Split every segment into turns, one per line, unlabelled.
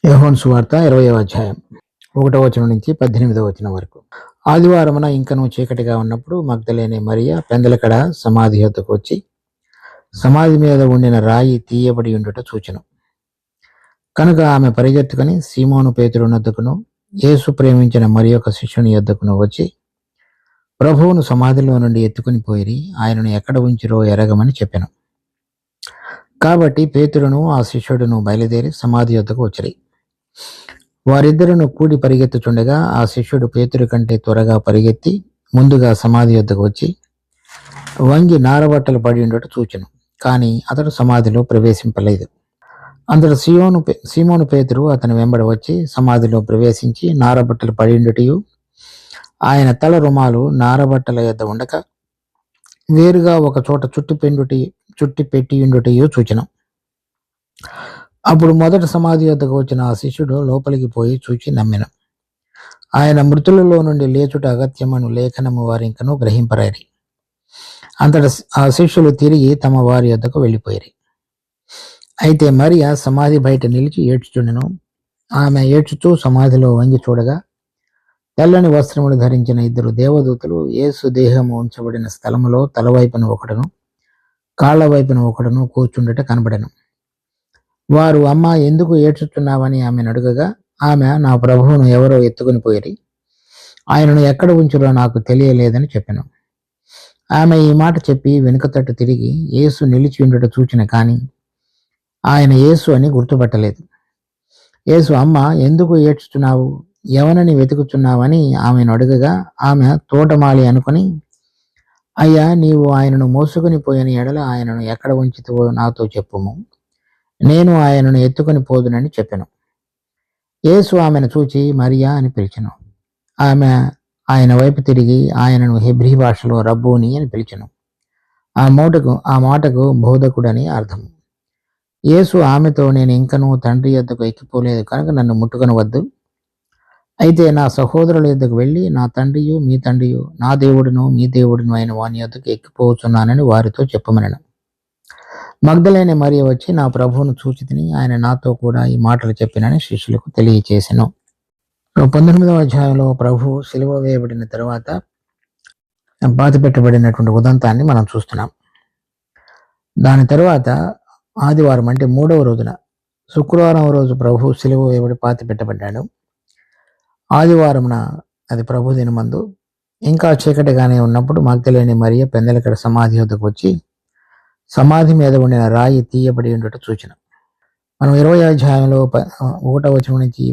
యోహాను సువార్త 20వ అధ్యాయం 1వ వచనం నుంచి 18వ వచనం వరకు. ఆదివారమున ఇంకను చీకటిగా ఉన్నప్పుడు మగ్దలేనే మరియ పెందలకడ సమాధి యొద్దకు వచ్చి సమాధి మీద ఉండిన రాయి తీయబడి ఉండుట చూచెను. కనుక ఆమె పరిగెత్తుకుని సీమోను పేతురు యొద్దకును యేసు ప్రేమించిన మరి ఒక శిష్యుని యొద్దకును వచ్చి ప్రభువును సమాధిలో నుండి ఎత్తుకుని పోయి ఆయనను ఎక్కడ ఉంచిరో ఎరగమని చెప్పెను. కాబట్టి పేతురును ఆ శిష్యుడును బయలుదేరి సమాధి యొద్దకు వచ్చిరి. వారిద్దరును కూడి పరిగెత్తుచుండగా ఆ శిష్యుడు పేతురు కంటే త్వరగా పరిగెత్తి ముందుగా సమాధి యొద్దకు వచ్చి వంగి నారబట్టలు పడి ఉండట చూచెను. కానీ అతడు సమాధిలో ప్రవేశింపలేదు. అంతట సీమోను పేతురు అతని వెంబడి వచ్చి సమాధిలో ప్రవేశించి నారబట్టలు పడి ఉండుటయు ఆయన తల రుమాలు నారబట్టల యొద్ద ఉండక వేరుగా ఒక చోట చుట్టి పెట్టి ఉండుటయు చూచెను. అప్పుడు మొదట సమాధి వద్దకు వచ్చిన ఆ శిష్యుడు లోపలికి పోయి చూచి నమ్మెను. ఆయన మృతులలో నుండి లేచుట అగత్యమను లేఖనము వారింకను గ్రహింపరారి. అంతట ఆ శిష్యులు తిరిగి తమ వారి వద్దకు వెళ్ళిపోయారు. అయితే మరియ సమాధి బయట నిలిచి ఏడ్చుచుండెను. ఆమె ఏడ్చుతూ సమాధిలో వంగి చూడగా తెల్లని వస్త్రములు ధరించిన ఇద్దరు దేవదూతలు యేసు దేహము ఉంచబడిన స్థలములో తలవైపున ఒకడును కాళ్ల వైపున ఒకడును కూర్చుండట కనబడెను. వారు అమ్మ ఎందుకు ఏడ్చుచున్నావని ఆమెను అడుగగా ఆమె నా ప్రభువును ఎవరో ఎత్తుకుని పోయి ఆయనను ఎక్కడ ఉంచురో నాకు తెలియలేదని చెప్పెను. ఆమె ఈ మాట చెప్పి వెనుకతట్టు తిరిగి యేసు నిలిచి ఉండట చూచిన కానీ ఆయన యేసు అని గుర్తుపట్టలేదు. యేసు అమ్మ ఎందుకు ఏడ్చుచున్నావు, ఎవనని వెతుకుచున్నావని ఆమెను అడుగగా ఆమె తోటమాలి అనుకుని అయ్యా నీవు ఆయనను మోసుకుని పోయిన ఎడల ఆయనను ఎక్కడ ఉంచితివో నాతో చెప్పుము, నేను ఆయనను ఎత్తుకుని పోదునని చెప్పెను. యేసు ఆమెను చూచి మరియా అని పిలిచెను. ఆమె ఆయన వైపు తిరిగి ఆయనను హెబ్రీ భాషలో రబ్బూని అని పిలిచెను. ఆ మాటకు బోధకుడని అర్థం. యేసు ఆమెతో నేను ఇంకనూ తండ్రి యొద్దకు ఎక్కిపోలేదు కనుక నన్ను ముట్టుకొనవద్దు. అయితే నా సహోదరుల యొద్దకు వెళ్ళి నా తండ్రియు మీ తండ్రియు నా దేవుడును మీ దేవుడును అయిన వాని యొద్దకు ఎక్కిపోతున్నానని వారితో చెప్పమనను. మగ్దలేనే మరియ వచ్చి నా ప్రభువును చూచి తిని ఆయన నాతో కూడా ఈ మాటలు చెప్పినని శిష్యులకు తెలియచేసెను. 19వ అధ్యాయంలో ప్రభు సిలువ వేయబడిన తర్వాత బాధ పెట్టబడినటువంటి ఉదంతాన్ని మనం చూస్తున్నాం. దాని తర్వాత ఆదివారం అంటే 3వ రోజున శుక్రవారం రోజు ప్రభు సిలువ వేయబడి పాతి పెట్టబడ్డాడు. ఆదివారమున అది ప్రభు దినమందు ఇంకా చీకటిగానే ఉన్నప్పుడు మగ్దలేనే మరియ పెందలకడ సమాధి వద్దకు వచ్చి సమాధి మీద ఉండిన రాయి తీయబడి ఉండట చూచిన. మనం 20వ అధ్యాయంలో 1వ వచనం నుంచి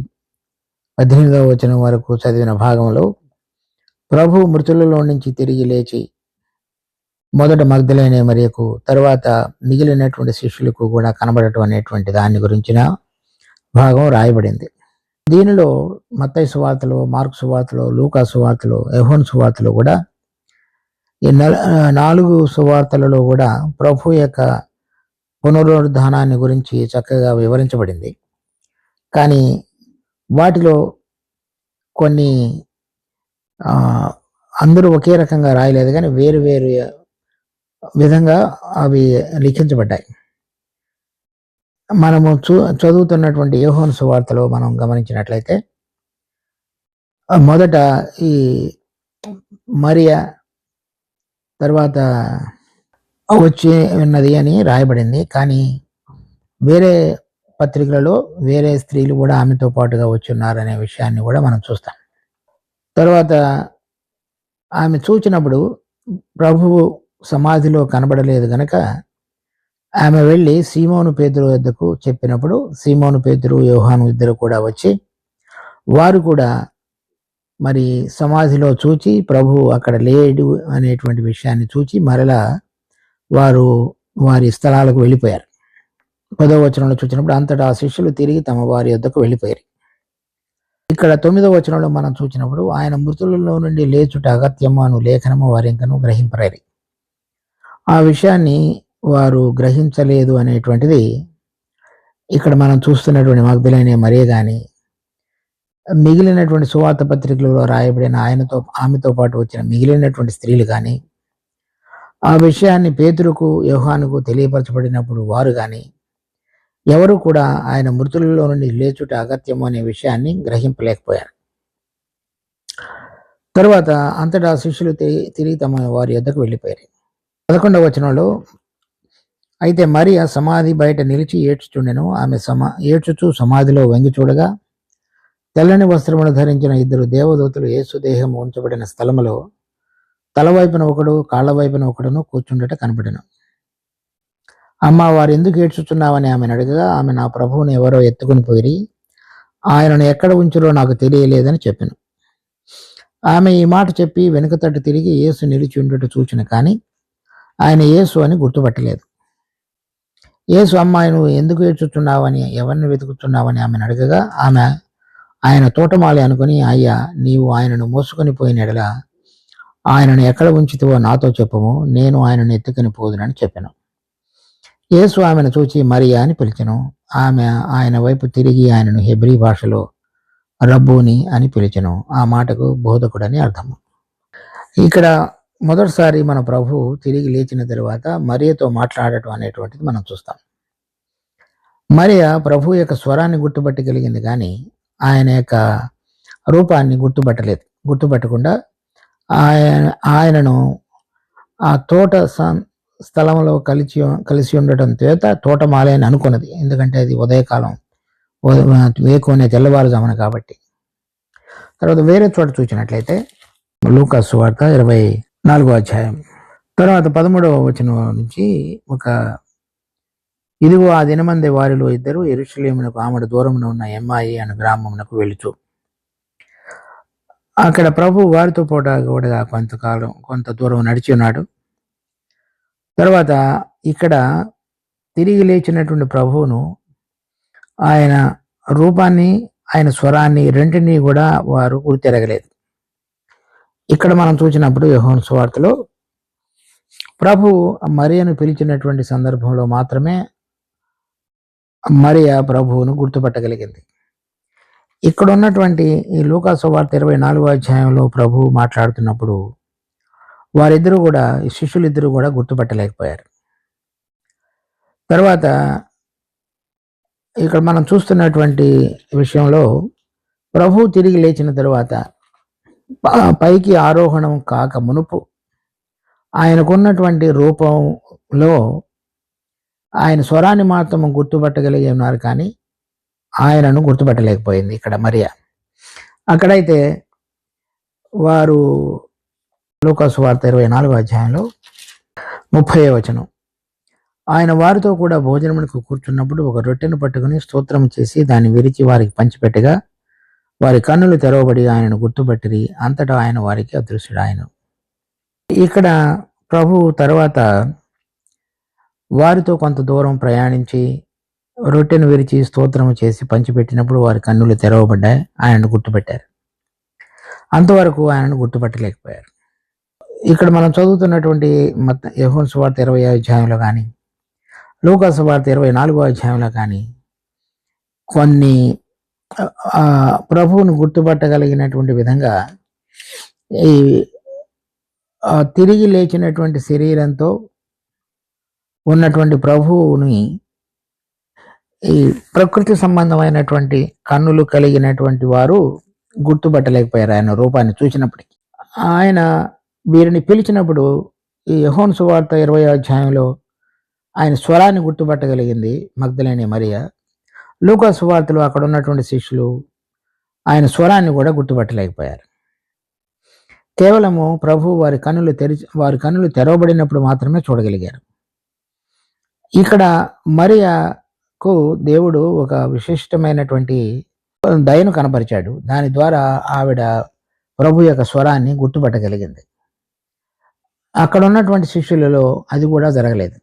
18వ వచనం వరకు చదివిన భాగంలో ప్రభు మృతులలో నుంచి తిరిగి లేచి మొదట మగ్దలేనే మరియకు తర్వాత మిగిలినటువంటి శిష్యులకు కూడా కనబడటం అనేటువంటి దాని గురించిన భాగం రాయబడింది. దీనిలో మత్తయి సువార్తలో, మార్కు సువార్తలో, లూకా సువార్తలో, యోహాను సువార్తలో కూడా ఈ 4 సువార్తలలో కూడా ప్రభు యొక్క పునరుద్ధానాన్ని గురించి చక్కగా వివరించబడింది. కానీ వాటిలో కొన్ని అందరూ ఒకే రకంగా రాయలేదు, కానీ వేరు వేరు విధంగా అవి లిఖించబడ్డాయి. మనము చదువుతున్నటువంటి యోహాను సువార్తలో మనం గమనించినట్లయితే మొదట ఈ మరియ తర్వాత వచ్చి ఉన్నది అని రాయబడింది. కానీ వేరే పత్రికలలో వేరే స్త్రీలు కూడా ఆమెతో పాటుగా వచ్చి ఉన్నారనే విషయాన్ని కూడా మనం చూస్తాం. తర్వాత ఆమె చూచినప్పుడు ప్రభువు సమాధిలో కనబడలేదు గనక ఆమె వెళ్ళి సీమోను పేతురు వద్దకు చెప్పినప్పుడు సీమోను పేతురు యోహాను ఇద్దరు కూడా వచ్చి వారు కూడా మరి సమాధిలో చూచి ప్రభు అక్కడ లేడు అనేటువంటి విషయాన్ని చూచి మరలా వారు వారి స్థలాలకు వెళ్ళిపోయారు. 10వ వచనంలో చూసినప్పుడు అంతటా ఆ శిష్యులు తిరిగి తమ వారి వద్దకు వెళ్ళిపోయారు. ఇక్కడ 9వ వచనంలో మనం చూసినప్పుడు ఆయన మృతులలో నుండి లేచుట అగత్యము అను లేఖనము వారింకను గ్రహింపరారి. ఆ విషయాన్ని వారు గ్రహించలేదు అనేటువంటిది ఇక్కడ మనం చూస్తున్నటువంటి మగ్దలేనే మరియ కానీ మిగిలినటువంటి సువార్త పత్రికలలో రాయబడిన ఆమెతో పాటు వచ్చిన మిగిలినటువంటి స్త్రీలు కానీ ఆ విషయాన్ని పేతురుకు యోహానుకు తెలియపరచబడినప్పుడు వారు కానీ ఎవరు కూడా ఆయన మృతులలో నుండి లేచుట అగత్యము అనే విషయాన్ని గ్రహింపలేకపోయారు. తరువాత అంతటా శిష్యులు తిరిగి తమ వారి యొద్దకు వెళ్ళిపోయారు. 11వ వచనంలో, అయితే మరియ సమాధి బయట నిలిచి ఏడ్చుచుండెను. ఆమె ఏడ్చుచూ సమాధిలో వంగి చూడగా తెల్లని వస్త్రములు ధరించిన 2 దేవదూతలు యేసు దేహం ఉంచబడిన స్థలములో తలవైపున ఒకడు కాళ్ల వైపున ఒకడును కూర్చుండట కనపడెను. అమ్మ, వారు ఎందుకు ఏడ్చుచున్నావని ఆమెను అడగగా, ఆమె నా ప్రభువుని ఎవరో ఎత్తుకుని పోయి ఆయనను ఎక్కడ ఉంచురో నాకు తెలియలేదని చెప్పాను. ఆమె ఈ మాట చెప్పి వెనుక తట్టు తిరిగి యేసు నిలిచి ఉండట చూచిన కానీ ఆయన యేసు అని గుర్తుపట్టలేదు. యేసు, అమ్మాయి, నువ్వు ఎందుకు ఏడ్చుచున్నావని, ఎవరిని వెతుకుతున్నావని ఆమెను అడగగా, ఆమె ఆయన తోటమాలి అనుకుని, అయ్యా, నీవు ఆయనను మోసుకొని పోయిన ఎడల ఆయనను ఎక్కడ ఉంచితివో నాతో చెప్పము, నేను ఆయనను ఎత్తుకొని పోదునని చెప్పాను. యేసు ఆమెను చూచి మరియా అని పిలిచెను. ఆమె ఆయన వైపు తిరిగి ఆయనను హెబ్రీ భాషలో రబ్బూని అని పిలిచెను. ఆ మాటకు బోధకుడని అర్థము. ఇక్కడ మొదటిసారి మన ప్రభు తిరిగి లేచిన తరువాత మరియతో మాట్లాడటం అనేటువంటిది మనం చూస్తాం. మరియ ప్రభు యొక్క స్వరాన్ని గుర్తుపట్టగలిగింది కానీ ఆయన యొక్క రూపాన్ని గుర్తుపట్టకుండా ఆయనను ఆ తోట స్థలంలో కలిసి ఉండటం చేత తోటమాలి అని అనుకున్నది. ఎందుకంటే అది ఉదయకాలం, వేకునే తెల్లవారుజామున కాబట్టి. తర్వాత వేరే చోట చూసినట్లయితే లూకా సువార్త 24వ అధ్యాయం తర్వాత 13వ వచనం నుంచి, ఇదిగో ఆ దినమందే వారిలో 2 యెరూషలేమునకు ఆమడ దూరమున ఉన్న ఎమ్మాయి అనే గ్రామమునకు వెళుచు అక్కడ ప్రభు వారితో కూడా కొంత దూరం నడిచి ఉన్నాడు. తర్వాత ఇక్కడ తిరిగి లేచినటువంటి ప్రభువును, ఆయన రూపాన్ని, ఆయన స్వరాన్ని రెంటినీ కూడా వారు గుర్తెరగలేదు. ఇక్కడ మనం చూసినప్పుడు యోహాను సువార్తలో ప్రభు మరియను పిలిచినటువంటి సందర్భంలో మాత్రమే మరియ ప్రభువును గుర్తుపట్టగలిగింది. ఇక్కడ ఉన్నటువంటి ఈ లూకా సువార్త 24వ అధ్యాయంలో ప్రభు మాట్లాడుతున్నప్పుడు శిష్యులిద్దరూ కూడా గుర్తుపట్టలేకపోయారు. తర్వాత ఇక్కడ మనం చూస్తున్నటువంటి విషయంలో ప్రభు తిరిగి లేచిన తరువాత పైకి ఆరోహణం కాక మునుపు ఆయనకున్నటువంటి రూపంలో ఆయన స్వరాన్ని మాత్రం గుర్తుపట్టగలిగి ఉన్నారు కానీ ఆయనను గుర్తుపట్టలేకపోయింది ఇక్కడ మరియా. అక్కడైతే వారు లూకా సువార్త 24వ అధ్యాయంలో 30వ వచనం, ఆయన వారితో కూడా భోజనమునకు కూర్చున్నప్పుడు ఒక రొట్టెను పట్టుకుని స్తోత్రం చేసి దాన్ని విరిచి వారికి పంచిపెట్టగా వారి కన్నులు తెరవబడి ఆయనను గుర్తుపట్టిరి. అంతటా ఆయన వారికి అదృశ్యుడాయెను. ఇక్కడ ప్రభు తర్వాత వారితో కొంత దూరం ప్రయాణించి రొట్టెను విరిచి స్తోత్రము చేసి పంచిపెట్టినప్పుడు వారి కన్నులు తెరవబడ్డాయి, ఆయనను గుర్తుపెట్టారు. అంతవరకు ఆయనను గుర్తుపట్టలేకపోయారు. ఇక్కడ మనం చదువుతున్నటువంటి యోహాను సువార్త 20వ అధ్యాయంలో కానీ లూకా సువార్త 24వ అధ్యాయంలో కానీ కొన్ని ప్రభువును గుర్తుపట్టగలిగినటువంటి విధంగా ఈ తిరిగి లేచినటువంటి శరీరంతో ఉన్నటువంటి ప్రభువుని ఈ ప్రకృతి సంబంధమైనటువంటి కన్నులు కలిగినటువంటి వారు గుర్తుపట్టలేకపోయారు ఆయన రూపాన్ని చూసినప్పటికీ. ఆయన వీరిని పిలిచినప్పుడు ఈ యోహాను సువార్త 20వ అధ్యాయంలో ఆయన స్వరాన్ని గుర్తుపట్టగలిగింది మగ్దలేనే మరియా. లూకా సువార్తలో అక్కడ ఉన్నటువంటి శిష్యులు ఆయన స్వరాన్ని కూడా గుర్తుపట్టలేకపోయారు. కేవలము ప్రభు వారి కన్నులు తెరవబడినప్పుడు మాత్రమే చూడగలిగారు. ఇక్కడ మరియకు దేవుడు ఒక విశిష్టమైనటువంటి దయను కనపరిచాడు. దాని ద్వారా ఆవిడ ప్రభు యొక్క స్వరాన్ని గుర్తుపట్టగలిగింది. అక్కడ ఉన్నటువంటి శిష్యులలో అది కూడా జరగలేదు.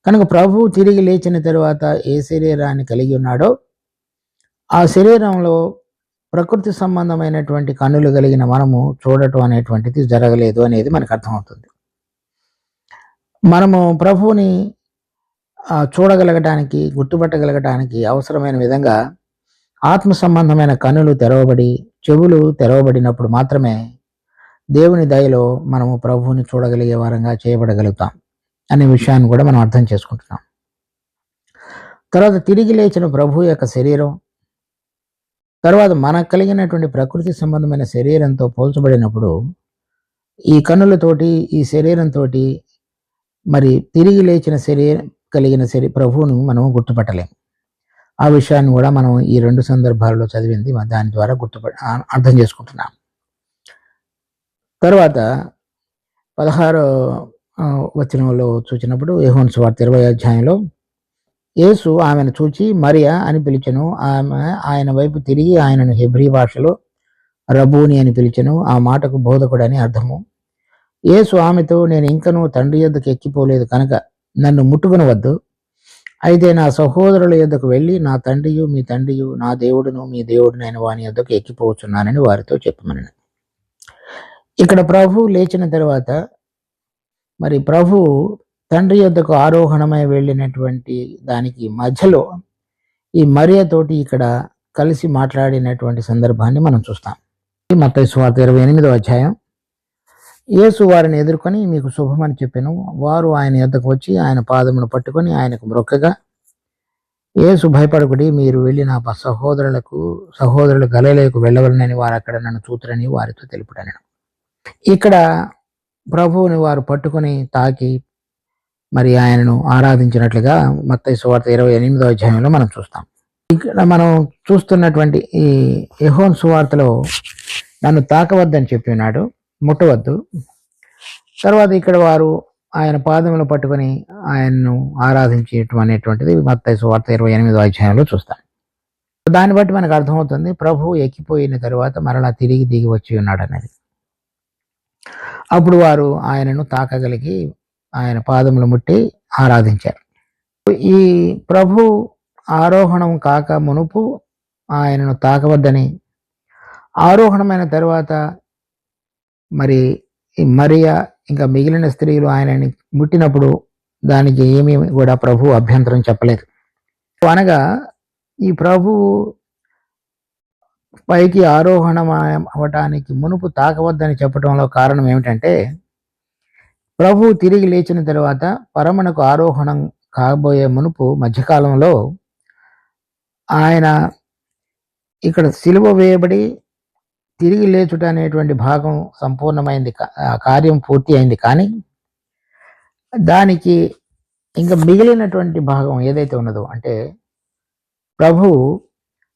కనుక ప్రభు తిరిగి లేచిన తరువాత ఏ శరీరాన్ని కలిగి ఉన్నాడో ఆ శరీరంలో ప్రకృతి సంబంధమైనటువంటి కన్నులు కలిగిన మనము చూడటం అనేటువంటిది జరగలేదు అనేది మనకు అర్థమవుతుంది. మనము ప్రభువుని చూడగలగటానికి, గుర్తుపట్టగలగటానికి అవసరమైన విధంగా ఆత్మ సంబంధమైన కన్నులు తెరవబడి, చెవులు తెరవబడినప్పుడు మాత్రమే దేవుని దయలో మనము ప్రభువుని చూడగలిగే వారంగా చేయబడగలుగుతాం అనే విషయాన్ని కూడా మనం అర్థం చేసుకుంటున్నాం. తర్వాత తిరిగి లేచిన ప్రభు యొక్క శరీరం, తర్వాత మనకు కలిగినటువంటి ప్రకృతి సంబంధమైన శరీరంతో పోల్చబడినప్పుడు ఈ కన్నులతోటి, ఈ శరీరంతో మరి తిరిగి లేచిన శరీరం కలిగిన ప్రభువును మనం గుర్తుపట్టలేం. ఆ విషయాన్ని కూడా మనం ఈ 2 సందర్భాల్లో చదివింది దాని ద్వారా అర్థం చేసుకుంటున్నాం. తర్వాత 16వ వచనంలో చూసినప్పుడు యోహాను సువార్త 20వ అధ్యాయంలో యేసు ఆమెను చూచి మరియా అని పిలిచెను. ఆమె ఆయన వైపు తిరిగి ఆయనను హెబ్రీ భాషలో రబూని అని పిలిచెను. ఆ మాటకు బోధకుడు అని అర్థము. యేసు ఆమెతో, నేను ఇంకనూ తండ్రి యొద్దకు ఎక్కిపోలేదు కనుక నన్ను ముట్టుకొనవద్దు. అయితే నా సహోదరుల యొద్దకు వెళ్ళి నా తండ్రియు మీ తండ్రియు, నా దేవుడును మీ దేవుడునైన వాని యొద్దకు ఎక్కిపోవచ్చున్నానని వారితో చెప్పమని. ఇక్కడ ప్రభు లేచిన తర్వాత మరి ప్రభు తండ్రి యొద్దకు ఆరోహణమై వెళ్ళినటువంటి దానికి మధ్యలో ఈ మరియతోటి ఇక్కడ కలిసి మాట్లాడినటువంటి సందర్భాన్ని మనం చూస్తాం. మత్తయి సువార్త 28వ అధ్యాయం. యేసు వారిని ఎదుర్కొని మీకు శుభమని చెప్పెను. వారు ఆయన యొద్దకు వచ్చి ఆయన పాదమును పట్టుకొని ఆయనకు మ్రొక్కగా, యేసు భయపడకుడి, మీరు వెళ్ళి నా సహోదరులు గలిలయకు వెళ్ళవలనని వారు అక్కడ నన్ను చూతురని వారితో తెలుపుటను. ఇక్కడ ప్రభువుని వారు పట్టుకొని తాకి మరి ఆయనను ఆరాధించినట్లుగా మత్తయి సువార్త 28వ అధ్యాయంలో మనం చూస్తాం. ఇక్కడ మనం చూస్తున్నటువంటి ఈ యోహాను సువార్తలో నన్ను తాకవద్దని చెప్పి ఉన్నాడు, ముట్టవద్దు. తర్వాత ఇక్కడ వారు ఆయన పాదములు పట్టుకొని ఆయనను ఆరాధించటం అనేటువంటిది మత్తయి సువార్త 28వ అధ్యాయంలో చూస్తాం. దాన్ని బట్టి మనకు అర్థమవుతుంది ప్రభు ఎక్కిపోయిన తర్వాత మరలా తిరిగి దిగి వచ్చి ఉన్నాడు అనేది. అప్పుడు వారు ఆయనను తాకగలిగి ఆయన పాదములు ముట్టి ఆరాధించారు. ఈ ప్రభు ఆరోహణం కాక మునుపు ఆయనను తాకవద్దని, ఆరోహణమైన తర్వాత మరి మరియా ఇంకా మిగిలిన స్త్రీలు ఆయనని ముట్టినప్పుడు దానికి ఏమీ కూడా ప్రభు అభ్యంతరం చెప్పలేదు. అనగా ఈ ప్రభు పైకి ఆరోహణం అవటానికి మునుపు తాకవద్దని చెప్పడంలో కారణం ఏమిటంటే, ప్రభు తిరిగి లేచిన తర్వాత పరమునకు ఆరోహణం కాబోయే మునుపు మధ్యకాలంలో ఆయన ఇక్కడ సిలువ వేయబడి తిరిగి లేచుట అనేటువంటి భాగం సంపూర్ణమైంది, కార్యం పూర్తి అయింది. కానీ దానికి ఇంకా మిగిలినటువంటి భాగం ఏదైతే ఉన్నదో, అంటే ప్రభు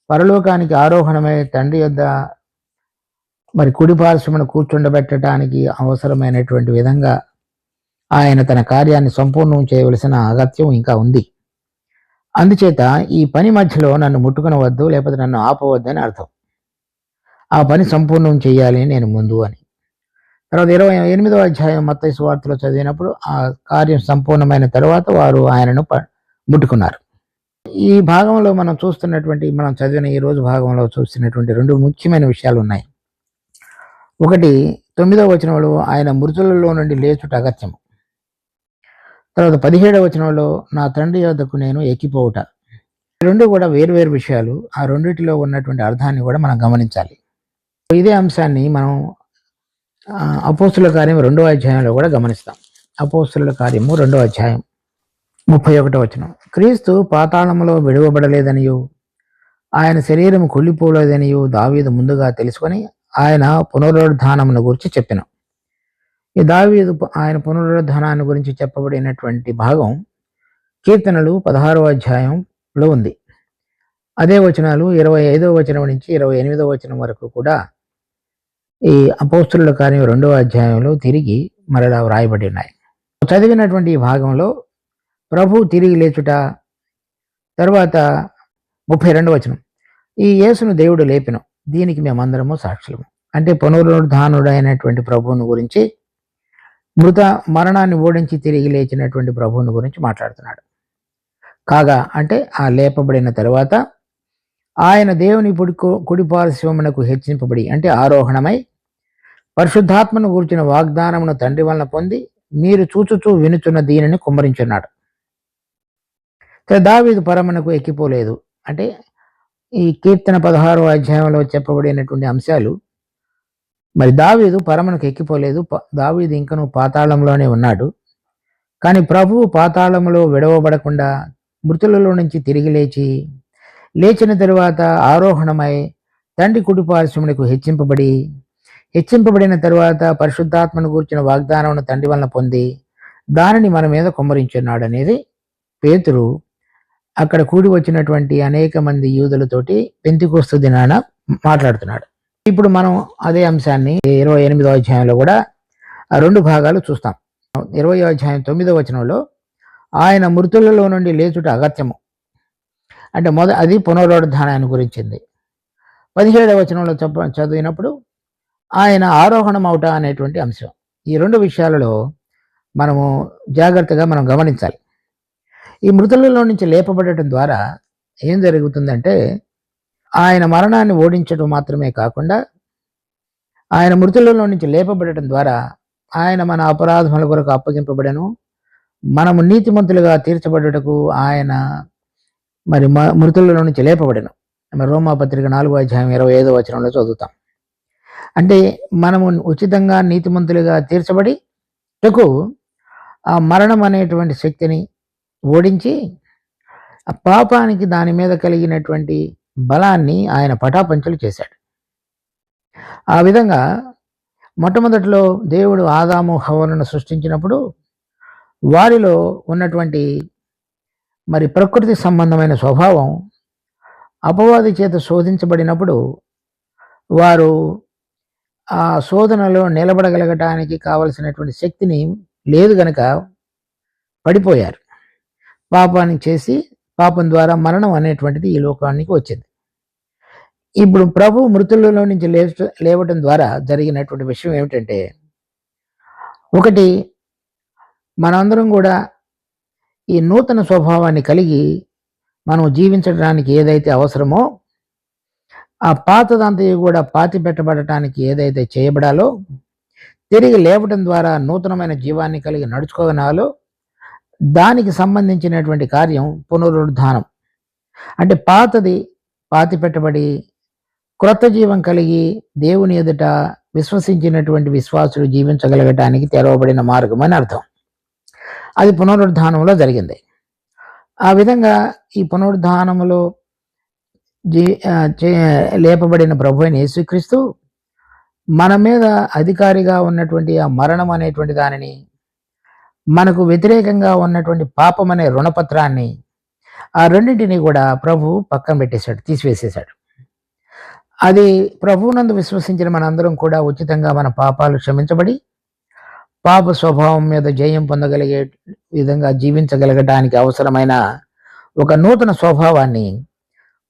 పరలోకానికి ఆరోహణమై తండ్రి యొద్ద మరి కుడి పార్శ్వమున కూర్చుండబెట్టడానికి అవసరమైనటువంటి విధంగా ఆయన తన కార్యాన్ని సంపూర్ణం చేయవలసిన అగత్యం ఇంకా ఉంది. అందుచేత ఈ పని మధ్యలో నన్ను ముట్టుకొనవద్దు, లేకపోతే నన్ను ఆపవద్దు అని అర్థం. ఆ పని సంపూర్ణం చేయాలి నేను ముందు అని. తర్వాత 28వ అధ్యాయం మత్తయి సువార్తలో చదివినప్పుడు ఆ కార్యం సంపూర్ణమైన తర్వాత వారు ఆయనను ముట్టుకున్నారు. ఈ భాగంలో మనం చదివిన ఈ రోజు భాగంలో చూస్తున్నటువంటి 2 ముఖ్యమైన విషయాలు ఉన్నాయి. ఒకటి 9వ వచనంలో ఆయన మృతులలో నుండి లేచుట అగత్యము. తర్వాత 17వ వచనంలో నా తండ్రి యొద్దకు నేను ఎక్కిపోవుట. 2 కూడా వేరువేరు విషయాలు. ఆ రెండిటిలో ఉన్నటువంటి అర్థాన్ని కూడా మనం గమనించాలి. ఇదే అంశాన్ని మనం అపోస్తుల కార్యం 2వ అధ్యాయంలో కూడా గమనిస్తాం. అపోస్తుల కార్యము 2వ అధ్యాయం 31వ వచనం. క్రీస్తు పాతాళములో విడువబడలేదనియు ఆయన శరీరం కుళ్ళిపోలేదనియు దావీదు ముందుగా తెలుసుకొని ఆయన పునరుద్ధానమును గురించి చెప్పిన. ఈ దావీదు ఆయన పునరుద్ధానాన్ని గురించి చెప్పబడినటువంటి భాగం కీర్తనలు 16వ అధ్యాయంలో ఉంది. అదే వచనాలు 25వ వచనం నుంచి 28వ వచనం వరకు కూడా ఈ అపోస్తుల కార్యం 2వ అధ్యాయంలో తిరిగి మరలా వ్రాయబడి ఉన్నాయి. చదివినటువంటి ఈ భాగంలో ప్రభు తిరిగి లేచుట, తర్వాత 32వ వచనం, ఈ యేసును దేవుడు లేపిన, దీనికి మేమందరము సాక్షులము. అంటే పునరుద్ధానుడైనటువంటి ప్రభువుని గురించి, మరణాన్ని ఓడించి తిరిగి లేచినటువంటి ప్రభువుని గురించి మాట్లాడుతున్నాడు. కాగా అంటే ఆ లేపబడిన తర్వాత ఆయన దేవుని కుడి పార్శ్వమునకు హెచ్చింపబడి, అంటే ఆరోహణమై పరిశుద్ధాత్మను గురించిన వాగ్దానమును తండ్రి వలన పొంది మీరు చూచుచూ వినుచున్న దీనిని కుమ్మరించున్నాడు. దావీదు పరమునకు ఎక్కిపోలేదు. అంటే ఈ కీర్తన 16వ అధ్యాయంలో చెప్పబడినటువంటి అంశాలు, మరి దావీదు పరమునకు ఎక్కిపోలేదు, దావీదు ఇంకనూ పాతాళంలోనే ఉన్నాడు. కానీ ప్రభువు పాతాళంలో విడవబడకుండా మృతులలో నుంచి తిరిగి లేచిన తరువాత ఆరోహణమై తండ్రి కుడిపార్శ్వమునకు హెచ్చింపబడిన తరువాత పరిశుద్ధాత్మను గూర్చిన వాగ్దానం తండ్రి వలన పొంది దానిని మన మీద కుమ్మరించున్నాడు అనేది పేతురు అక్కడ కూడి వచ్చినటువంటి అనేక మంది యూదులతోటి పెంతెకొస్తు దినాన మాట్లాడుతున్నాడు. ఇప్పుడు మనం అదే అంశాన్ని 28వ అధ్యాయంలో కూడా 2 భాగాలు చూస్తాం. 20వ అధ్యాయం 9వ వచనంలో ఆయన మృతులలో నుండి లేచుట అగత్యము అంటే అది పునరుద్ధానాన్ని గురించింది. 17వ వచనంలో చదివినప్పుడు ఆయన ఆరోహణం అవుట అనేటువంటి అంశం. ఈ 2 విషయాలలో మనము జాగ్రత్తగా మనం గమనించాలి. ఈ మృతులలో నుంచి లేపబడటం ద్వారా ఏం జరుగుతుందంటే ఆయన మరణాన్ని ఓడించడం మాత్రమే కాకుండా ఆయన మృతులలో నుంచి లేపబడటం ద్వారా ఆయన మన అపరాధముల కొరకు అప్పగింపబడను, మనము నీతిమంతులుగా తీర్చబడుటకు ఆయన మరి మృతులలో నుంచి లేపబడను. రోమాపత్రిక 4వ అధ్యాయం 25వ వచనంలో చదువుతాం. అంటే మనము ఉచితంగా నీతిమంతులుగా తీర్చబడిటకు ఆ మరణం అనేటువంటి శక్తిని ఓడించి ఆ పాపానికి దాని మీద కలిగినటువంటి బలాన్ని ఆయన పటాపంచలు చేశాడు. ఆ విధంగా మొట్టమొదటిలో దేవుడు ఆదాము హవ్వలను సృష్టించినప్పుడు వారిలో ఉన్నటువంటి మరి ప్రకృతి సంబంధమైన స్వభావం అపవాది చేత శోధించబడినప్పుడు వారు ఆ శోధనలో నిలబడగలగటానికి కావలసినటువంటి శక్తిని లేదు గనక పడిపోయారు. పాపాన్ని చేసి పాపం ద్వారా మరణం అనేటువంటిది ఈ లోకానికి వచ్చింది. ఇప్పుడు ప్రభు మృతులలో నుంచి లేవటం ద్వారా జరిగినటువంటి విషయం ఏమిటంటే, ఒకటి మనందరం కూడా ఈ నూతన స్వభావాన్ని కలిగి మనం జీవించడానికి ఏదైతే అవసరమో ఆ పాతదంతా కూడా పాతి పెట్టబడటానికి ఏదైతే చేయబడాలో తిరిగి లేవటం ద్వారా నూతనమైన జీవాన్ని కలిగి నడుచుకోగనాలో దానికి సంబంధించినటువంటి కార్యం పునరుద్ధానం. అంటే పాతది పాతి పెట్టబడి క్రొత్త జీవం కలిగి దేవుని ఎదుట విశ్వసించినటువంటి విశ్వాసులు జీవించగలగటానికి తెరవబడిన మార్గం అని అర్థం. అది పునరుద్ధానంలో జరిగింది. ఆ విధంగా ఈ పునరుద్ధానములో లేపబడిన ప్రభు అయిన యేసుక్రీస్తు మన మీద అధికారిగా ఉన్నటువంటి ఆ మరణం అనేటువంటి దానిని, మనకు వ్యతిరేకంగా ఉన్నటువంటి పాపం అనే రుణపత్రాన్ని, ఆ రెండింటిని కూడా ప్రభు పక్కన పెట్టేశాడు, తీసివేసేశాడు. అది ప్రభువునందు విశ్వసించిన మనందరం కూడా ఉచితంగా మన పాపాలు క్షమించబడి పాప స్వభావం మీద జయం పొందగలిగే విధంగా జీవించగలగడానికి అవసరమైన ఒక నూతన స్వభావాన్ని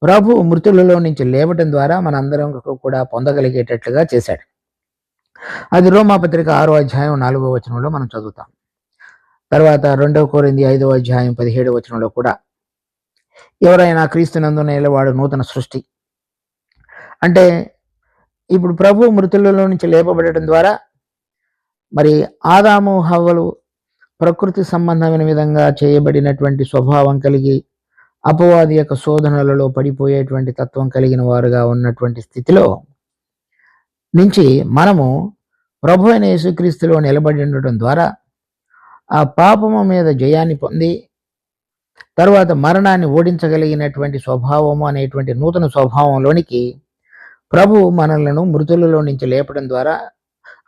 ప్రభు మృతులలో నుంచి లేవటం ద్వారా మనందరం కూడా పొందగలిగేటట్లుగా చేశాడు. అది రోమాపత్రిక 6వ అధ్యాయం 4వ వచనంలో మనం చదువుతాం. తర్వాత 2 కొరింథీ 5వ అధ్యాయం 17వ వచనంలో కూడా ఎవరైనా క్రీస్తునందు నిలవాడు నూతన సృష్టి. అంటే ఇప్పుడు ప్రభు మృతులలో నుంచి లేపబడటం ద్వారా మరి ఆదాము హవ్వలు ప్రకృతి సంబంధమైన విధంగా చేయబడినటువంటి స్వభావం కలిగి అపవాది యొక్క శోధనలలో పడిపోయేటువంటి తత్వం కలిగిన వారుగా ఉన్నటువంటి స్థితిలో నుంచి మనము ప్రభు అయిన యేసుక్రీస్తులో నిలబడి ఉండటం ద్వారా ఆ పాపము మీద జయాన్ని పొంది తర్వాత మరణాన్ని ఓడించగలిగినటువంటి స్వభావము అనేటువంటి నూతన స్వభావంలోనికి ప్రభు మనలను మృతులలో నుంచి లేపడం ద్వారా,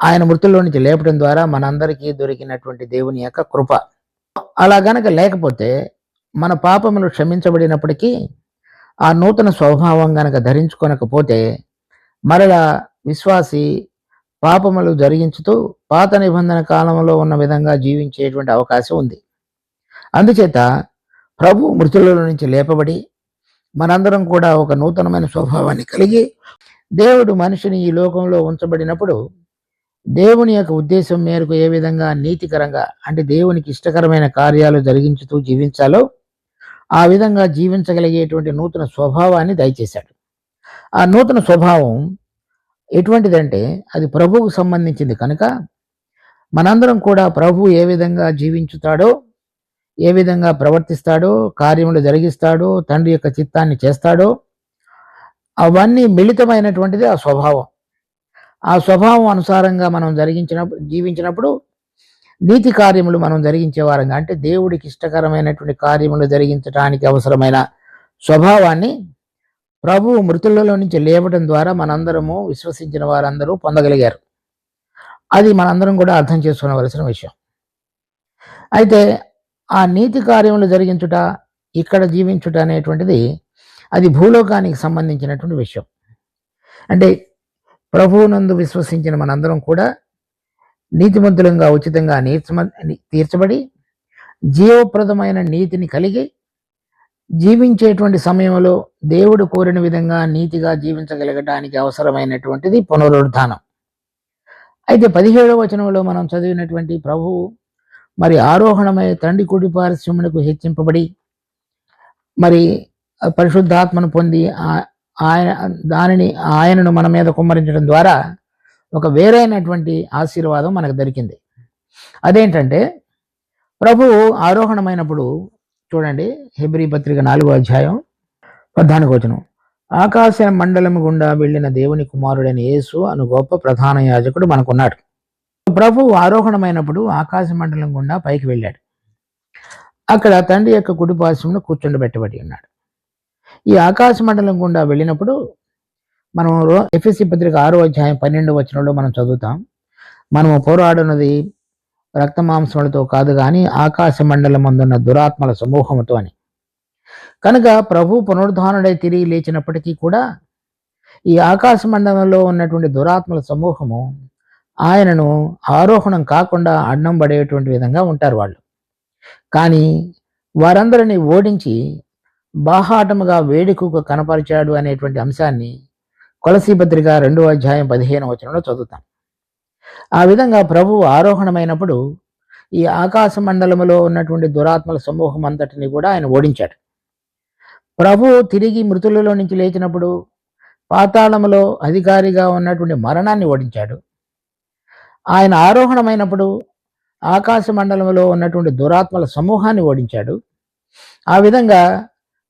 ఆయన మృతుల్లో నుంచి లేపడం ద్వారా మనందరికీ దొరికినటువంటి దేవుని యొక్క కృప. అలా గనక లేకపోతే మన పాపములు క్షమించబడినప్పటికీ ఆ నూతన స్వభావం గనక ధరించుకొనకపోతే మరలా విశ్వాసి పాపములు జరిగించుతూ పాత నిబంధన కాలంలో ఉన్న విధంగా జీవించేటువంటి అవకాశం ఉంది. అందుచేత ప్రభు మృతులలో నుంచి లేపబడి మనందరం కూడా ఒక నూతనమైన స్వభావాన్ని కలిగి దేవుడు మనిషిని ఈ లోకంలో ఉంచబడినప్పుడు దేవుని యొక్క ఉద్దేశం మేరకు ఏ విధంగా నీతికరంగా అంటే దేవునికి ఇష్టకరమైన కార్యాలు జరిగించుతూ జీవించాలో ఆ విధంగా జీవించగలిగేటువంటి నూతన స్వభావాన్ని దయచేశాడు. ఆ నూతన స్వభావం ఎటువంటిదంటే అది ప్రభువుకు సంబంధించింది కనుక మనందరం కూడా ప్రభు ఏ విధంగా జీవించుతాడో, ఏ విధంగా ప్రవర్తిస్తాడో, కార్యములు జరిగిస్తాడో, తండ్రి యొక్క చిత్తాన్ని చేస్తాడో అవన్నీ మిళితమైనటువంటిది ఆ స్వభావం. ఆ స్వభావం అనుసారంగా మనం జీవించినప్పుడు నీతి కార్యములు మనం జరిగించే వారంగా, అంటే దేవుడికి ఇష్టకరమైనటువంటి కార్యములు జరిగించడానికి అవసరమైన స్వభావాన్ని ప్రభువు మృతులలో నుంచి లేవడం ద్వారా మనందరము విశ్వసించిన వారందరూ పొందగలిగారు. అది మనందరం కూడా అర్థం చేసుకోవలసిన విషయం. అయితే ఆ నీతి కార్యములు జరిగించుట, ఇక్కడ జీవించుట అనేటువంటిది అది భూలోకానికి సంబంధించినటువంటి విషయం. అంటే ప్రభువునందు విశ్వసించిన మనందరం కూడా నీతిమంతులంగా ఉచితంగా తీర్చబడి జీవప్రదమైన నీతిని కలిగి జీవించేటువంటి సమయంలో దేవుడు కోరిన విధంగా నీతిగా జీవించగలగడానికి అవసరమైనటువంటిది పునరుద్ధానం. అయితే 17వ వచనంలో మనం చదివినటువంటి ప్రభువు మరి ఆరోహణమై తండ్రి కుడి పార్శ్వమునకు హెచ్చింపబడి మరి పరిశుద్ధాత్మను పొంది ఆయనను మన మీద కుమ్మరించడం ద్వారా ఒక వేరైనటువంటి ఆశీర్వాదం మనకు దొరికింది. అదేంటంటే ప్రభువు ఆరోహణమైనప్పుడు చూడండి, హెబ్రీ పత్రిక 4వ అధ్యాయం 14వ వచనం, ఆకాశ మండలము గుండా వెళ్ళిన దేవుని కుమారుడైన యేసు అను గొప్ప ప్రధాన యాజకుడు మనకున్నాడు. ప్రభువు ఆరోహణమైనప్పుడు ఆకాశ మండలం గుండా పైకి వెళ్ళాడు. అక్కడ తండ్రి యొక్క కుడిపార్శ్వమున కూర్చుండబెట్టబడి ఉన్నాడు. ఈ ఆకాశ మండలం గుండా వెళ్ళినప్పుడు మనం ఎఫెసీ పత్రిక 6వ అధ్యాయం 12వ వచనంలో మనం చదువుతాం, మనము పోరాడున్నది రక్త మాంసములతో కాదు కానీ ఆకాశ మండలం అందున్న దురాత్మల సమూహముతో అని. కనుక ప్రభు పునరుద్ధానుడై తిరిగి లేచినప్పటికీ కూడా ఈ ఆకాశ మండలంలో ఉన్నటువంటి దురాత్మల సమూహము ఆయనను ఆరోహణం కాకుండా అడ్డం పడేటువంటి విధంగా ఉంటారు వాళ్ళు. కానీ వారందరినీ ఓడించి బాహాటముగా వేడుకకు కనపరిచాడు అనేటువంటి అంశాన్ని కొలసీ పత్రిక 2వ అధ్యాయం 15వ వచనంలో చదువుతాం. ఆ విధంగా ప్రభువు ఆరోహణమైనప్పుడు ఈ ఆకాశ మండలములో ఉన్నటువంటి దురాత్మల సమూహం అంతటిని కూడా ఆయన ఓడించాడు. ప్రభువు తిరిగి మృతులలో నుంచి లేచినప్పుడు పాతాళములో అధికారిగా ఉన్నటువంటి మరణాన్ని ఓడించాడు. ఆయన ఆరోహణమైనప్పుడు ఆకాశ మండలంలో ఉన్నటువంటి దురాత్మల సమూహాన్ని ఓడించాడు. ఆ విధంగా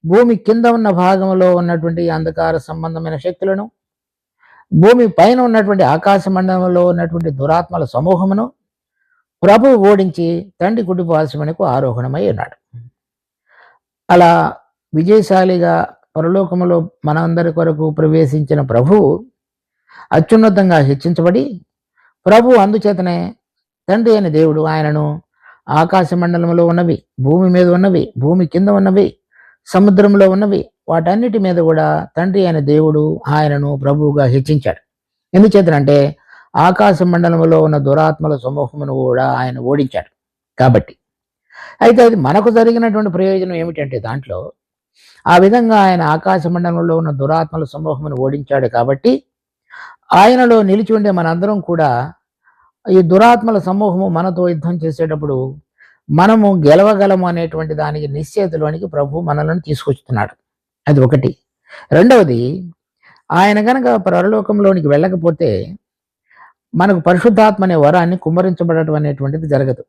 భూమి కింద ఉన్న భాగంలో ఉన్నటువంటి అంధకార సంబంధమైన శక్తులను, భూమి పైన ఉన్నటువంటి ఆకాశ మండలంలో ఉన్నటువంటి దురాత్మల సమూహమును ప్రభువు ఓడించి తండ్రి కుడిపార్శ్వమునకు ఆరోహణమై ఉన్నాడు. అలా విజయశాలిగా పరలోకములో మనందరి కొరకు ప్రవేశించిన ప్రభువు అత్యున్నతంగా హెచ్చించబడి, ప్రభు అందుచేతనే తండ్రి అయిన దేవుడు ఆయనను ఆకాశ మండలంలో ఉన్నవి, భూమి మీద ఉన్నవి, భూమి కింద ఉన్నవి, సముద్రంలో ఉన్నవి, వాటన్నిటి మీద కూడా తండ్రి అయిన దేవుడు ఆయనను ప్రభువుగా హెచ్చించాడు. ఎందుచేతనంటే ఆకాశ మండలంలో ఉన్న దురాత్మల సమూహమును కూడా ఆయన ఓడించాడు కాబట్టి. అయితే అది మనకు జరిగినటువంటి ప్రయోజనం ఏమిటంటే దాంట్లో ఆ విధంగా ఆయన ఆకాశ మండలంలో ఉన్న దురాత్మల సమూహమును ఓడించాడు కాబట్టి ఆయనలో నిలిచి ఉండే మనందరం కూడా ఈ దురాత్మల సమూహము మనతో యుద్ధం చేసేటప్పుడు మనము గెలవగలము అనేటువంటి దానికి నిశ్చయితలోనికి ప్రభు మనలను తీసుకొస్తున్నాడు. అది ఒకటి. రెండవది, ఆయన కనుక పరలోకంలోనికి వెళ్ళకపోతే మనకు పరిశుద్ధాత్మ అనే వరాన్ని కుమ్మరించబడటం అనేటువంటిది జరగదు.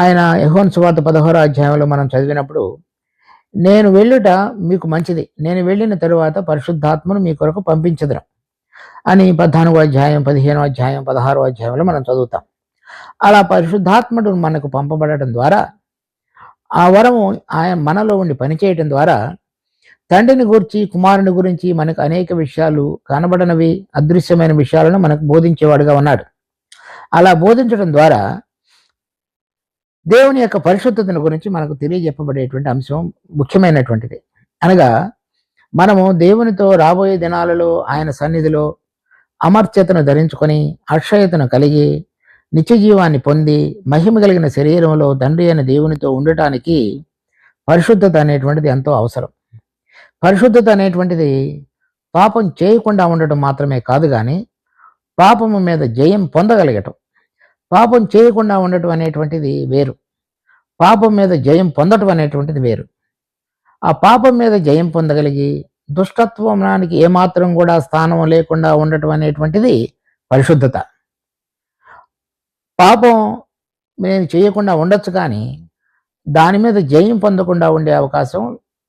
ఆయన యోహాను సువార్త 16వ అధ్యాయంలో మనం చదివినప్పుడు, నేను వెళ్ళుట మీకు మంచిది, నేను వెళ్ళిన తరువాత పరిశుద్ధాత్మను మీ కొరకు పంపించదును అని 14వ అధ్యాయం 15వ అధ్యాయం 16వ అధ్యాయంలో మనం చదువుతాం. అలా పరిశుద్ధాత్ముడు మనకు పంపబడటం ద్వారా, ఆ వరము ఆయన మనలో ఉండి పనిచేయటం ద్వారా తండ్రిని గురించి, కుమారుని గురించి మనకు అనేక విషయాలు, కనబడనవి, అదృశ్యమైన విషయాలను మనకు బోధించేవాడుగా ఉన్నాడు. అలా బోధించడం ద్వారా దేవుని యొక్క పరిశుద్ధతను గురించి మనకు తెలియజెప్పబడేటువంటి అంశం ముఖ్యమైనటువంటిది. అనగా మనము దేవునితో రాబోయే దినాలలో ఆయన సన్నిధిలో అమర్త్యతను ధరించుకొని అక్షయతను కలిగి నిత్య జీవాన్ని పొంది మహిమ కలిగిన శరీరంలో తండ్రి అయిన దేవునితో ఉండటానికి పరిశుద్ధత అనేటువంటిది ఎంతో అవసరం. పరిశుద్ధత అనేటువంటిది పాపం చేయకుండా ఉండటం మాత్రమే కాదు కానీ పాపము మీద జయం పొందగలగటం. పాపం చేయకుండా ఉండటం అనేటువంటిది వేరు, పాపం మీద జయం పొందటం అనేటువంటిది వేరు. ఆ పాపం మీద జయం పొందగలిగి దుష్టత్వానికి ఏమాత్రం కూడా స్థానం లేకుండా ఉండటం అనేటువంటిది పరిశుద్ధత. పాపం నేను చేయకుండా ఉండొచ్చు కానీ దాని మీద జయం పొందకుండా ఉండే అవకాశం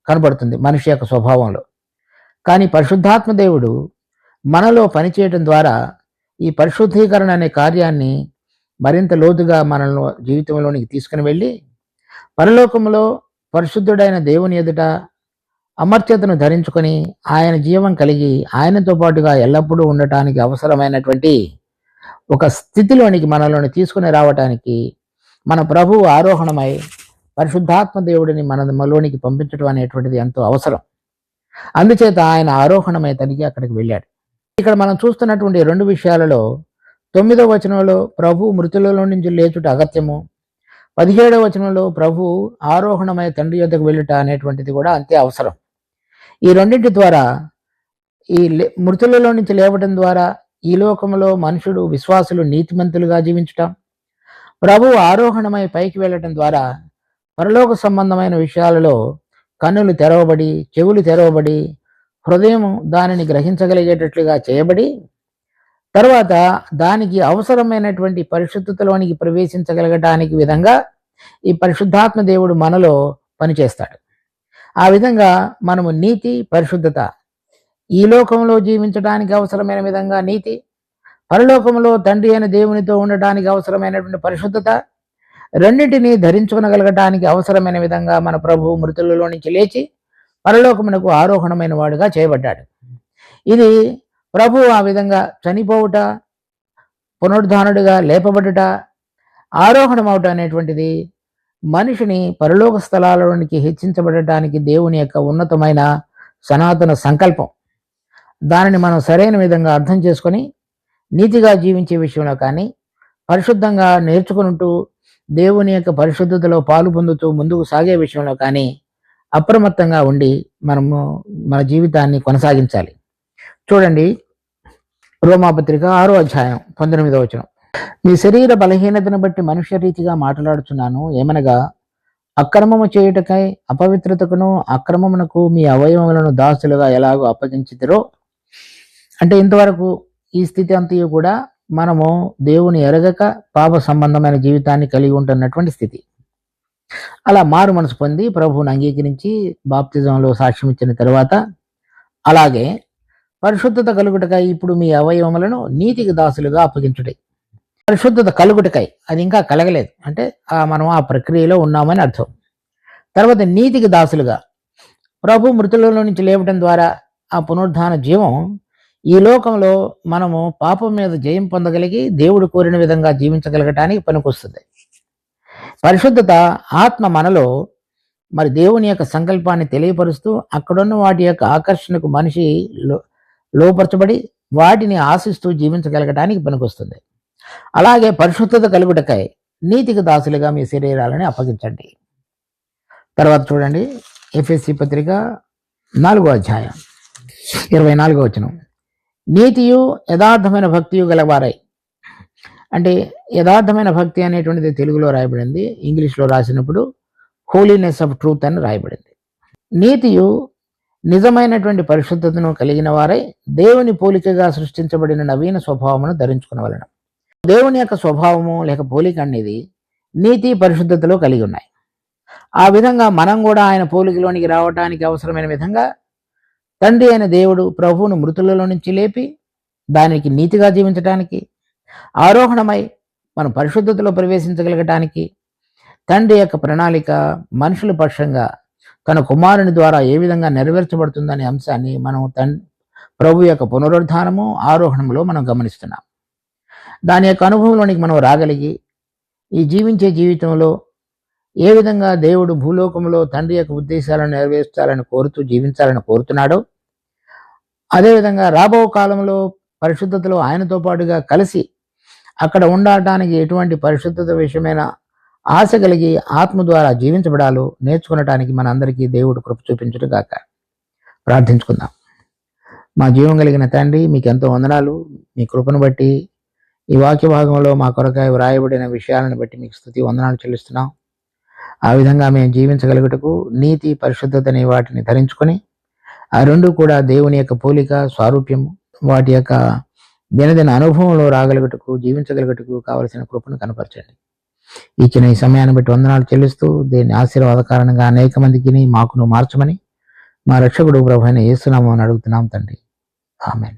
కనబడుతుంది మనిషి యొక్క స్వభావంలో. కానీ పరిశుద్ధాత్మ దేవుడు మనలో పనిచేయటం ద్వారా ఈ పరిశుద్ధీకరణ అనే కార్యాన్ని మరింత లోతుగా మనల్ని జీవితంలోనికి తీసుకుని వెళ్ళి పరలోకంలో పరిశుద్ధుడైన దేవుని ఎదుట అమర్త్యతను ధరించుకొని ఆయన జీవం కలిగి ఆయనతో పాటుగా ఎల్లప్పుడూ ఉండటానికి అవసరమైనటువంటి ఒక స్థితిలోనికి మనలోని తీసుకుని రావటానికి మన ప్రభువు ఆరోహణమై పరిశుద్ధాత్మ దేవుడిని మనలోనికి పంపించడం అనేటువంటిది ఎంతో అవసరం. అందుచేత ఆయన ఆరోహణమై తనిగి అక్కడికి వెళ్ళాడు. ఇక్కడ మనం చూస్తున్నటువంటి 2 విషయాలలో 9వ వచనంలో ప్రభు మృతులలో నుంచి లేచుట అగత్యము, 17వ వచనంలో ప్రభు ఆరోహణమై తండ్రి యొద్దకు వెళ్ళుట అనేటువంటిది కూడా అంతే అవసరం. ఈ రెండింటి ద్వారా ఈ మృతులలో నుంచి లేవటం ద్వారా ఈ లోకంలో మనుషుడు విశ్వాసులు నీతిమంతులుగా జీవించటం, ప్రభు ఆరోహణమై పైకి వెళ్ళటం ద్వారా పరలోక సంబంధమైన విషయాలలో కన్నులు తెరవబడి, చెవులు తెరవబడి, హృదయం దానిని గ్రహించగలిగేటట్లుగా చేయబడి, తర్వాత దానికి అవసరమైనటువంటి పరిశుద్ధతలోనికి ప్రవేశించగలగటానికి విధంగా ఈ పరిశుద్ధాత్మ దేవుడు మనలో పనిచేస్తాడు. ఆ విధంగా మనము నీతి, పరిశుద్ధత, ఈ లోకంలో జీవించడానికి అవసరమైన విధంగా నీతి, పరలోకంలో తండ్రి అయిన దేవునితో ఉండటానికి అవసరమైనటువంటి పరిశుద్ధత, రెండింటినీ ధరించుకొనగలగటానికి అవసరమైన విధంగా మన ప్రభు మృతులలో నుంచి లేచి పరలోకమునకు ఆరోహణమైన వాడుగా చేయబడ్డాడు. ఇది ప్రభు ఆ విధంగా చనిపోవుట, పునరుద్ధానుడిగా లేపబడుట, ఆరోహణమవుట అనేటువంటిది మనిషిని పరలోక స్థలాలలోనికి హెచ్చించబడటానికి దేవుని యొక్క ఉన్నతమైన సనాతన సంకల్పం. దానిని మనం సరైన విధంగా అర్థం చేసుకొని నీతిగా జీవించే విషయంలో కానీ, పరిశుద్ధంగా నేర్చుకుంటూ దేవుని యొక్క పరిశుద్ధతలో పాలు పొందుతూ ముందుకు సాగే విషయంలో కానీ అప్రమత్తంగా ఉండి మనము మన జీవితాన్ని కొనసాగించాలి. చూడండి, రోమాపత్రిక 6వ అధ్యాయం 19వ వచనం. మీ శరీర బలహీనతను బట్టి మనుష్య రీతిగా మాట్లాడుచున్నాను. ఏమనగా అక్రమము చేయుటకై అపవిత్రతకును అక్రమమునకు మీ అవయవములను దాసులుగా ఎలాగో అప్పగించితిరో. అంటే ఇంతవరకు ఈ స్థితి అంతయు కూడా మనము దేవుని ఎరగక పాప సంబంధమైన జీవితాన్ని కలిగి ఉంటున్నటువంటి స్థితి. అలా మారు మనసు పొంది ప్రభువుని అంగీకరించి బాప్తిజంలో సాక్ష్యం ఇచ్చిన తర్వాత, అలాగే పరిశుద్ధత కలుగుటకై ఇప్పుడు మీ అవయవములను నీతికి దాసులుగా అప్పగించుటై. పరిశుద్ధత కలుగుటకై, అది ఇంకా కలగలేదు అంటే మనం ఆ ప్రక్రియలో ఉన్నామని అర్థం. తర్వాత నీతికి దాసులుగా, ప్రభు మృతులలో నుంచి లేవటం ద్వారా ఆ పునరుద్ధాన జీవం ఈ లోకంలో మనము పాపం మీద జయం పొందగలిగి దేవుడు కోరిన విధంగా జీవించగలగటానికి పనికొస్తుంది. పరిశుద్ధత ఆత్మ మనలో మరి దేవుని యొక్క సంకల్పాన్ని తెలియపరుస్తూ అక్కడున్న వాటి యొక్క ఆకర్షణకు మనిషి లోపరచబడి వాటిని ఆశిస్తూ జీవించగలగటానికి పనికొస్తుంది. అలాగే పరిశుద్ధత కలుగుటకై నీతికి దాసులుగా మీ శరీరాలని అప్పగించండి. తర్వాత చూడండి, ఎఫెసీ పత్రిక 4వ అధ్యాయం 24వ వచనం. నీతియు యథార్థమైన భక్తియు గలవారై. అంటే యథార్థమైన భక్తి అనేటువంటిది తెలుగులో రాయబడింది, ఇంగ్లీష్లో రాసినప్పుడు హోలీనెస్ ఆఫ్ ట్రూత్ అని రాయబడింది. నీతియు నిజమైనటువంటి పరిశుద్ధతను కలిగిన వారై దేవుని పోలికగా సృష్టించబడిన నవీన స్వభావమును ధరించుకునవలెను. దేవుని యొక్క స్వభావము లేక పోలిక అనేది నీతి, పరిశుద్ధతలో కలిగి ఉన్నాయి. ఆ విధంగా మనం కూడా ఆయన పోలికలోనికి రావటానికి అవసరమైన విధంగా తండ్రి అయిన దేవుడు ప్రభువును మృతులలో నుంచి లేపి దానికి నీతిగా జీవించటానికి, ఆరోహణమై మనం పరిశుద్ధతలో ప్రవేశించగలగటానికి తండ్రి యొక్క ప్రణాళిక మనుషుల పక్షంగా తన కుమారుని ద్వారా ఏ విధంగా నెరవేర్చబడుతుందనే అంశాన్ని మనం ప్రభు యొక్క పునరుద్ధానము, ఆరోహణములో మనం గమనిస్తున్నాం. దాని యొక్క అనుభవంలోనికి మనం రాగలిగి ఈ జీవించే జీవితంలో ఏ విధంగా దేవుడు భూలోకంలో తండ్రి యొక్క ఉద్దేశాలను నెరవేర్చాలని కోరుతూ జీవించాలని కోరుతున్నాడో, అదేవిధంగా రాబో కాలంలో పరిశుద్ధతలో ఆయనతో పాటుగా కలిసి అక్కడ ఉండటానికి ఎటువంటి పరిశుద్ధత విషయమైన ఆశ కలిగి ఆత్మ ద్వారా జీవించబడాలో నేర్చుకునటానికి మన అందరికీ దేవుడు కృప చూపించుట గాక. ప్రార్థించుకుందాం. మా జీవం కలిగిన తండ్రి, మీకు ఎంతో వందనాలు. మీ కృపను బట్టి ఈ వాక్య భాగంలో మా కొరకాయ వ్రాయబడిన విషయాలను బట్టి మీకు స్తుతి వందనాలు చెల్లిస్తున్నాం. ఆ విధంగా మేము జీవించగలుగుటకు నీతి, పరిశుద్ధత అనే వాటిని ధరించుకొని ఆ రెండు కూడా దేవుని యొక్క పోలిక, స్వారూప్యము, వాటి యొక్క దినదిన అనుభవంలో రాగలుగుటకు, జీవించగలుగుటకు కావలసిన కృపను కనపరచండి. ఇచ్చిన ఈ సమయాన్ని బట్టి వందనాలు చెల్లిస్తూ దీన్ని ఆశీర్వాద కారణంగా అనేక మందికి మాకును మార్చమని మా రక్షకుడు ప్రభువైన యేసు నామమున అడుగుతున్నాం తండ్రి. ఆమేన్.